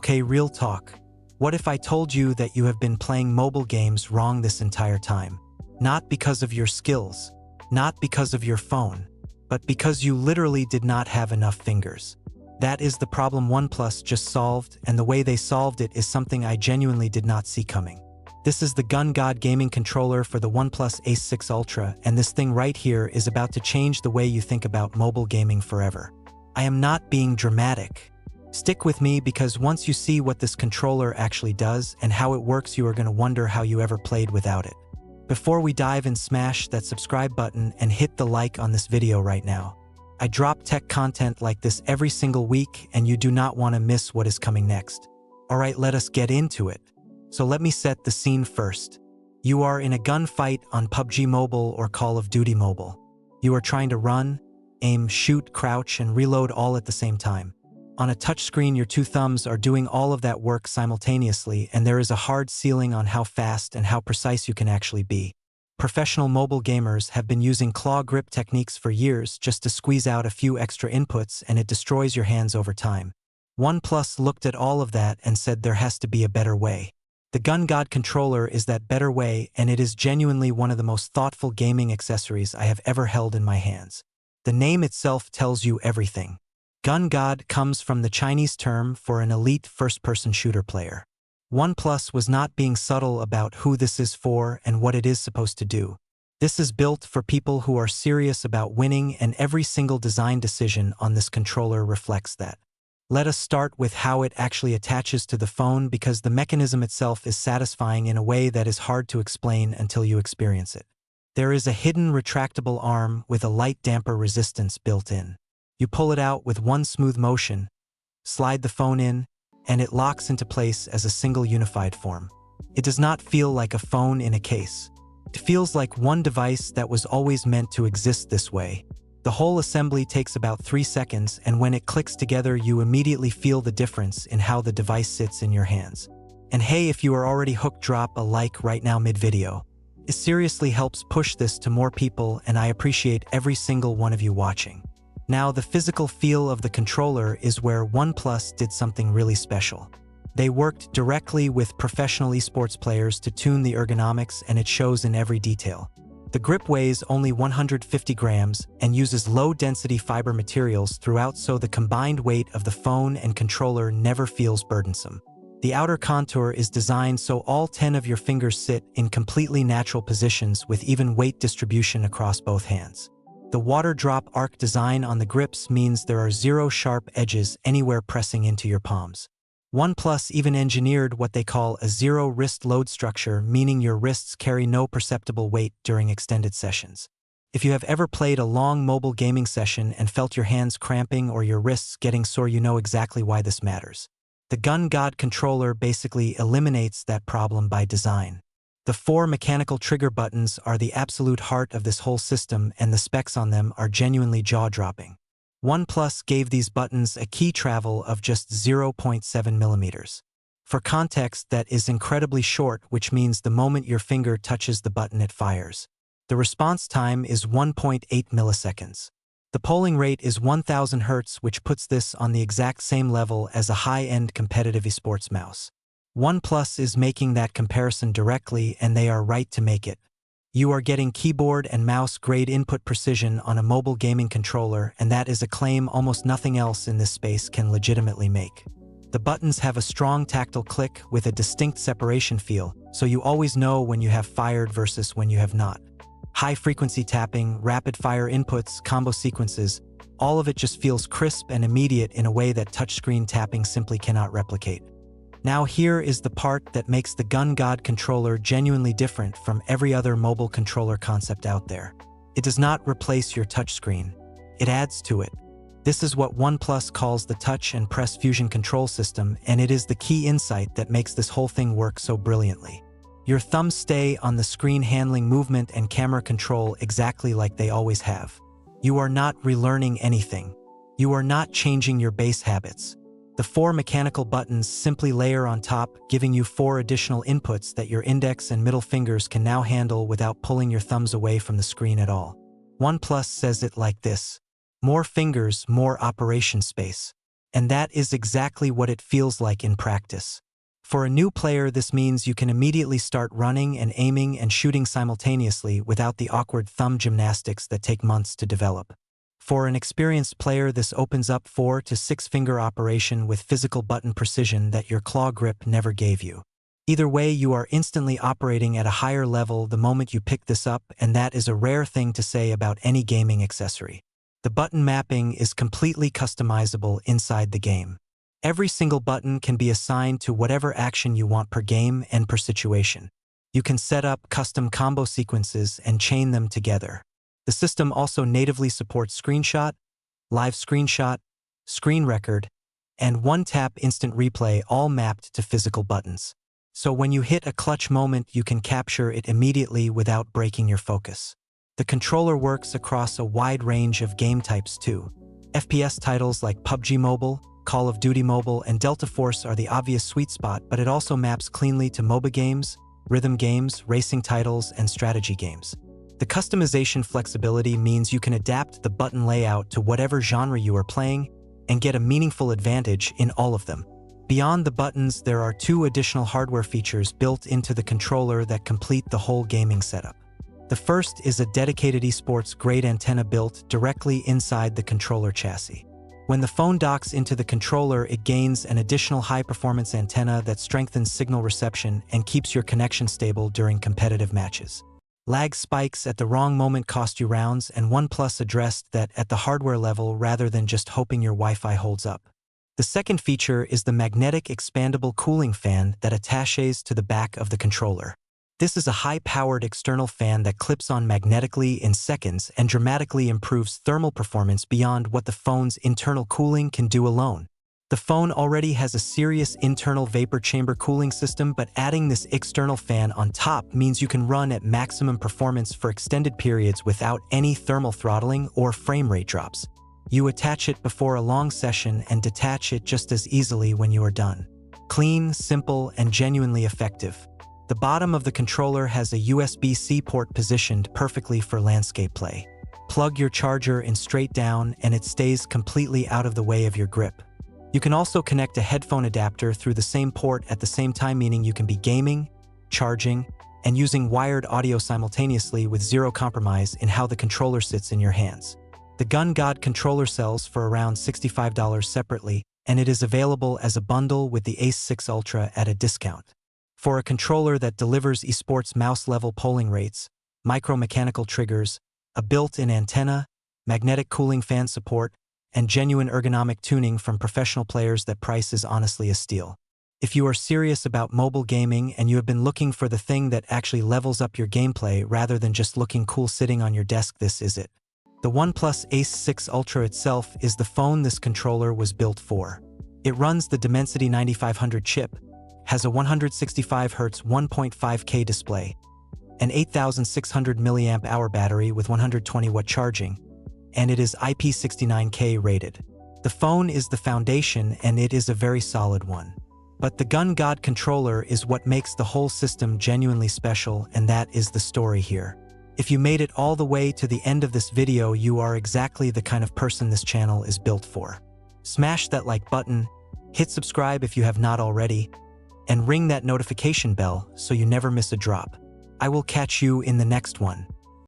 Okay, real talk. What if I told you that you have been playing mobile games wrong this entire time? Not because of your skills, not because of your phone, but because you literally did not have enough fingers. That is the problem OnePlus just solved, and the way they solved it is something I genuinely did not see coming. This is the Gun God gaming controller for the OnePlus Ace 6 Ultra, and this thing right here is about to change the way you think about mobile gaming forever. I am not being dramatic. Stick with me because once you see what this controller actually does and how it works, you are going to wonder how you ever played without it. Before we dive in, smash that subscribe button and hit the like on this video right now. I drop tech content like this every single week, and you do not want to miss what is coming next. Alright, let us get into it. So let me set the scene first. You are in a gunfight on PUBG Mobile or Call of Duty Mobile. You are trying to run, aim, shoot, crouch, and reload all at the same time. On a touchscreen, your two thumbs are doing all of that work simultaneously, and there is a hard ceiling on how fast and how precise you can actually be. Professional mobile gamers have been using claw grip techniques for years just to squeeze out a few extra inputs, and it destroys your hands over time. OnePlus looked at all of that and said there has to be a better way. The Gun God controller is that better way, and it is genuinely one of the most thoughtful gaming accessories I have ever held in my hands. The name itself tells you everything. Gun God comes from the Chinese term for an elite first-person shooter player. OnePlus was not being subtle about who this is for and what it is supposed to do. This is built for people who are serious about winning, and every single design decision on this controller reflects that. Let us start with how it actually attaches to the phone, because the mechanism itself is satisfying in a way that is hard to explain until you experience it. There is a hidden retractable arm with a light damper resistance built in. You pull it out with one smooth motion, slide the phone in, and it locks into place as a single unified form. It does not feel like a phone in a case. It feels like one device that was always meant to exist this way. The whole assembly takes about 3 seconds, and when it clicks together, you immediately feel the difference in how the device sits in your hands. And hey, if you are already hooked, drop a like right now mid-video. It seriously helps push this to more people, and I appreciate every single one of you watching. Now, the physical feel of the controller is where OnePlus did something really special. They worked directly with professional esports players to tune the ergonomics, and it shows in every detail. The grip weighs only 150 grams and uses low-density fiber materials throughout, so the combined weight of the phone and controller never feels burdensome. The outer contour is designed so all 10 of your fingers sit in completely natural positions with even weight distribution across both hands. The water drop arc design on the grips means there are zero sharp edges anywhere pressing into your palms. OnePlus even engineered what they call a zero wrist load structure, meaning your wrists carry no perceptible weight during extended sessions. If you have ever played a long mobile gaming session and felt your hands cramping or your wrists getting sore, you know exactly why this matters. The Gun God controller basically eliminates that problem by design. The 4 mechanical trigger buttons are the absolute heart of this whole system, and the specs on them are genuinely jaw-dropping. OnePlus gave these buttons a key travel of just 0.7 millimeters. For context, that is incredibly short, which means the moment your finger touches the button, it fires. The response time is 1.8 milliseconds. The polling rate is 1000 Hz, which puts this on the exact same level as a high-end competitive esports mouse. OnePlus is making that comparison directly, and they are right to make it. You are getting keyboard and mouse grade input precision on a mobile gaming controller, and that is a claim almost nothing else in this space can legitimately make. The buttons have a strong tactile click with a distinct separation feel, so you always know when you have fired versus when you have not. High-frequency tapping, rapid-fire inputs, combo sequences, all of it just feels crisp and immediate in a way that touchscreen tapping simply cannot replicate. Now here is the part that makes the Gun God controller genuinely different from every other mobile controller concept out there. It does not replace your touchscreen. It adds to it. This is what OnePlus calls the touch and press fusion control system, and it is the key insight that makes this whole thing work so brilliantly. Your thumbs stay on the screen, handling movement and camera control exactly like they always have. You are not relearning anything. You are not changing your base habits. The 4 mechanical buttons simply layer on top, giving you 4 additional inputs that your index and middle fingers can now handle without pulling your thumbs away from the screen at all. OnePlus says it like this: more fingers, more operation space. And that is exactly what it feels like in practice. For a new player, this means you can immediately start running and aiming and shooting simultaneously without the awkward thumb gymnastics that take months to develop. For an experienced player, this opens up 4 to 6 finger operation with physical button precision that your claw grip never gave you. Either way, you are instantly operating at a higher level the moment you pick this up, and that is a rare thing to say about any gaming accessory. The button mapping is completely customizable inside the game. Every single button can be assigned to whatever action you want per game and per situation. You can set up custom combo sequences and chain them together. The system also natively supports screenshot, live screenshot, screen record, and one-tap instant replay, all mapped to physical buttons. So when you hit a clutch moment, you can capture it immediately without breaking your focus. The controller works across a wide range of game types too. FPS titles like PUBG Mobile, Call of Duty Mobile, and Delta Force are the obvious sweet spot, but it also maps cleanly to MOBA games, rhythm games, racing titles, and strategy games. The customization flexibility means you can adapt the button layout to whatever genre you are playing and get a meaningful advantage in all of them. Beyond the buttons, there are 2 additional hardware features built into the controller that complete the whole gaming setup. The first is a dedicated esports-grade antenna built directly inside the controller chassis. When the phone docks into the controller, it gains an additional high-performance antenna that strengthens signal reception and keeps your connection stable during competitive matches. Lag spikes at the wrong moment cost you rounds, and OnePlus addressed that at the hardware level rather than just hoping your Wi-Fi holds up. The second feature is the magnetic expandable cooling fan that attaches to the back of the controller. This is a high-powered external fan that clips on magnetically in seconds and dramatically improves thermal performance beyond what the phone's internal cooling can do alone. The phone already has a serious internal vapor chamber cooling system, but adding this external fan on top means you can run at maximum performance for extended periods without any thermal throttling or frame rate drops. You attach it before a long session and detach it just as easily when you are done. Clean, simple, and genuinely effective. The bottom of the controller has a USB-C port positioned perfectly for landscape play. Plug your charger in straight down and it stays completely out of the way of your grip. You can also connect a headphone adapter through the same port at the same time, meaning you can be gaming, charging, and using wired audio simultaneously with zero compromise in how the controller sits in your hands. The Gun God controller sells for around $65 separately, and it is available as a bundle with the Ace 6 Ultra at a discount. For a controller that delivers esports mouse-level polling rates, micro-mechanical triggers, a built-in antenna, magnetic cooling fan support, and genuine ergonomic tuning from professional players, that price is honestly a steal. If you are serious about mobile gaming and you have been looking for the thing that actually levels up your gameplay rather than just looking cool sitting on your desk, this is it. The OnePlus Ace 6 Ultra itself is the phone this controller was built for. It runs the Dimensity 9500 chip, has a 165Hz 1.5K display, an 8600 mAh battery with 120-watt charging, and it is IP69K rated. The phone is the foundation, and it is a very solid one. But the Gun God controller is what makes the whole system genuinely special, and that is the story here. If you made it all the way to the end of this video, you are exactly the kind of person this channel is built for. Smash that like button, hit subscribe if you have not already, and ring that notification bell so you never miss a drop. I will catch you in the next one.